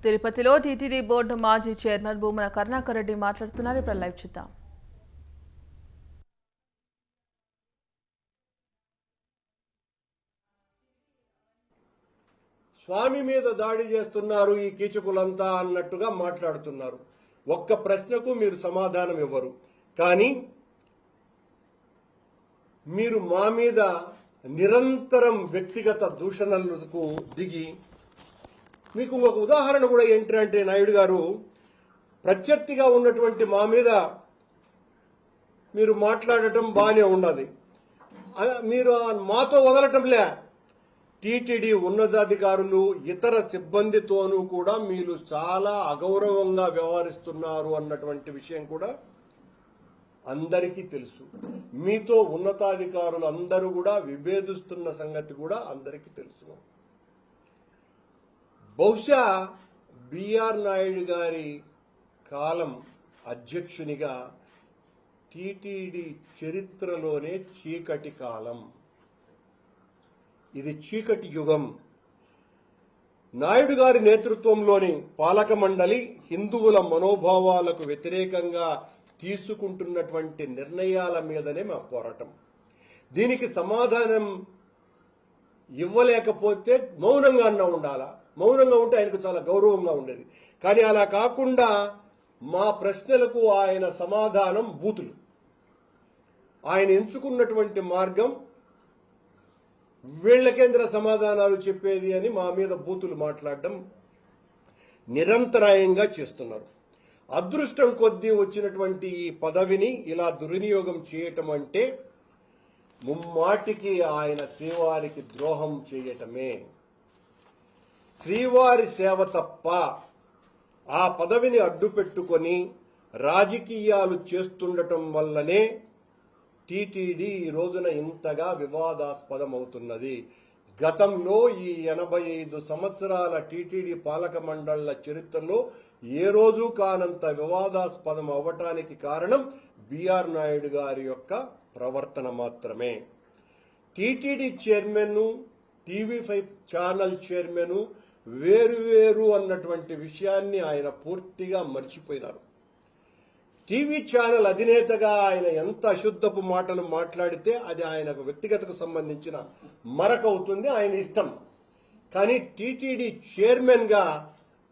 తిరుపతిలో TTD board మాజీ chairman Bhumana Karunakar Reddy మాట్లాడుతున్నారు. ఇప్పుడు లైవ్ చూద్దాం. స్వామి మీద దాడి చేస్తున్నారు ఈ కీచకులంతా అన్నట్టుగా మాట్లాడుతున్నారు. ఒక్క ప్రశ్నకు మీరు సమాధానం ఇవ్వరు. కానీ మీరు మా మీద నిరంతరం వ్యక్తిగత దూషణలకు దిగి, మీకు ఇంకొక ఉదాహరణ కూడా ఏంటంటే, నాయుడు గారు ప్రత్యర్థిగా ఉన్నటువంటి మా మీద మీరు మాట్లాడటం బాగానే ఉన్నది. మీరు మాతో వదలటంలే, టీటీడీ ఉన్నతాధికారులు ఇతర సిబ్బందితోనూ కూడా మీరు చాలా అగౌరవంగా వ్యవహరిస్తున్నారు అన్నటువంటి విషయం కూడా అందరికీ తెలుసు. మీతో ఉన్నతాధికారులు అందరూ కూడా విభేదిస్తున్న సంగతి కూడా అందరికీ తెలుసు. బహుశా బిఆర్ నాయుడు గారి కాలం అధ్యక్షునిగా టీటీడీ చరిత్రలోనే చీకటి కాలం. ఇది చీకటి యుగం. నాయుడు గారి నేతృత్వంలోని పాలక మండలి హిందువుల మనోభావాలకు వ్యతిరేకంగా తీసుకుంటున్నటువంటి నిర్ణయాల మీదనే మా పోరాటం. దీనికి సమాధానం ఇవ్వలేకపోతే మౌనంగా అన్నా ఉండాలా. మౌనంగా ఉంటే ఆయనకు చాలా గౌరవంగా ఉండేది. కానీ అలా కాకుండా మా ప్రశ్నలకు ఆయన సమాధానం బూతులు. ఆయన ఎంచుకున్నటువంటి మార్గం వీళ్లకేంద్ర సమాధానాలు చెప్పేది అని మా మీద బూతులు మాట్లాడడం నిరంతరాయంగా చేస్తున్నారు. అదృష్టం కొద్దీ వచ్చినటువంటి ఈ పదవిని ఇలా దుర్వినియోగం చేయటం అంటే ముమ్మాటికి ఆయన శ్రీవారికి ద్రోహం చేయటమే. శ్రీవారి సేవ తప్ప ఆ పదవిని అడ్డుపెట్టుకొని రాజకీయాలు చేస్తుండటం వల్లనే టీటీడీ ఈ రోజున ఇంతగా వివాదాస్పదమవుతున్నది. గతంలో ఈ 85 సంవత్సరాల టీటీడీ పాలక మండళ్ల చరిత్రలో ఏ రోజు కానంత వివాదాస్పదం అవ్వటానికి కారణం బిఆర్ నాయుడు గారి యొక్క ప్రవర్తన మాత్రమే. TTD chairman, TV5 channel chairman వేరు అన్నటువంటి విషయాన్ని ఆయన పూర్తిగా మర్చిపోయినారు. టీవీ ఛానల్ అధినేతగా ఆయన ఎంత అశుద్ధపు మాటలు మాట్లాడితే అది ఆయనకు వ్యక్తిగతకు సంబంధించిన మరకవుతుంది, ఆయన ఇష్టం. కానీ టీటీడీ చైర్మన్ గా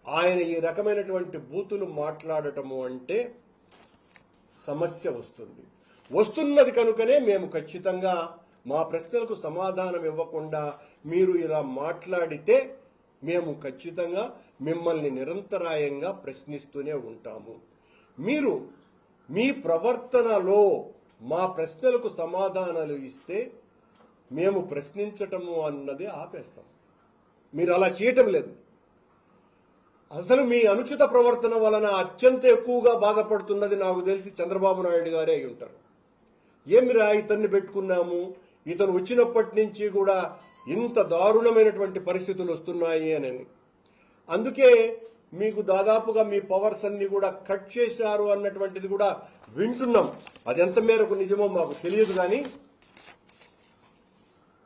ఆయన ఈ రకమైనటువంటి బూతులు మాట్లాడటము అంటే సమస్య వస్తున్నది కనుకనే మేము ఖచ్చితంగా మా ప్రశ్నలకు సమాధానం ఇవ్వకుండా మీరు ఇలా మాట్లాడితే మేము ఖచ్చితంగా మిమ్మల్ని నిరంతరాయంగా ప్రశ్నిస్తూనే ఉంటాము. మీరు మీ ప్రవర్తనలో మా ప్రశ్నలకు సమాధానాలు ఇస్తే మేము ప్రశ్నించటము అన్నది ఆపేస్తాం. మీరు అలా చేయటం లేదు. అసలు మీ అనుచిత ప్రవర్తన వలన అత్యంత ఎక్కువగా బాధపడుతున్నది నాకు తెలిసి చంద్రబాబు నాయుడు గారే అయి ఉంటారు. ఏమిరా ఇతన్ని పెట్టుకున్నాము, ఇతను వచ్చినప్పటి నుంచి కూడా ఇంత దారుణమైనటువంటి పరిస్థితులు వస్తున్నాయి అని. అందుకే మీకు దాదాపుగా మీ పవర్స్ అన్ని కూడా కట్ చేశారు అన్నటువంటిది కూడా వింటున్నాం. అది ఎంత మేరకు నిజమో మాకు తెలియదు. కానీ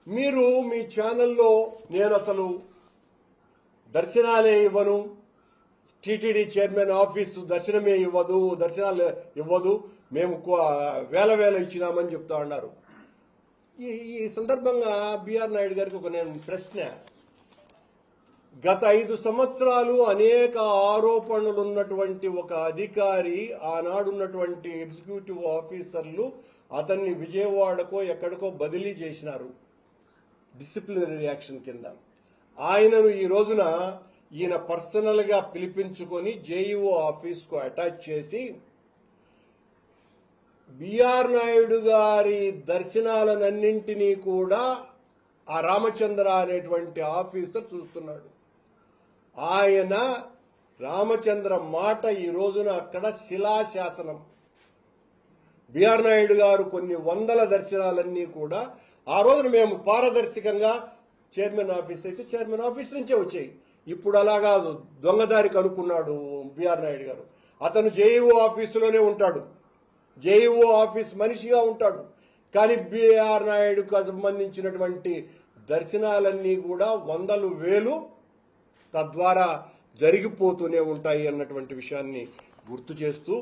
మీరు మీ ఛానల్లో నేను అసలు దర్శనాలే ఇవ్వను, టీటీడీ చైర్మన్ ఆఫీసు దర్శనమే దర్శనాలు ఇవ్వదు, మేము వేల ఇచ్చినామని చెప్తా ఉన్నారు. ఈ సందర్భంగా బిఆర్ నాయుడు గారికి ఒక నేను ప్రశ్న. గత 5 సంవత్సరాలు అనేక ఆరోపణలు ఉన్నటువంటి ఒక అధికారి, ఆనాడున్నటువంటి ఎగ్జిక్యూటివ్ ఆఫీసర్లు అతన్ని విజయవాడకో ఎక్కడికో బదిలీ చేసినారు డిసిప్లినరీ యాక్షన్ కింద. ఆయనను ఈ రోజున ఈయన పర్సనల్ గా పిలిపించుకొని జేఈఓ ఆఫీస్ కు అటాచ్ చేసి బిఆర్ నాయుడు గారి దర్శనాలన్నింటినీ కూడా ఆ రామచంద్ర అనేటువంటి ఆఫీసర్ చూస్తున్నాడు. ఆయన రామచంద్ర మాట ఈ రోజున అక్కడ శిలాశాసనం. బిఆర్ నాయుడు గారు కొన్ని వందల దర్శనాలన్నీ కూడా ఆ రోజున మేము పారదర్శకంగా చైర్మన్ ఆఫీస్ అయితే చైర్మన్ ఆఫీస్ నుంచే వచ్చాయి. ఇప్పుడు అలా కాదు, దొంగదారి కనుక్కున్నాడు బిఆర్ నాయుడు గారు. అతను జేఈఓ ఆఫీసులోనే ఉంటాడు, జేఈఓ ఆఫీస్ మనిషిగా ఉంటాడు. కానీ బిఆర్ నాయుడుకు సంబంధించినటువంటి దర్శనాలన్నీ కూడా వందలు వేలు, తద్వారా జరిగిపోతూనే ఉంటాయి అన్నటువంటి విషయాన్ని గుర్తు చేస్తూ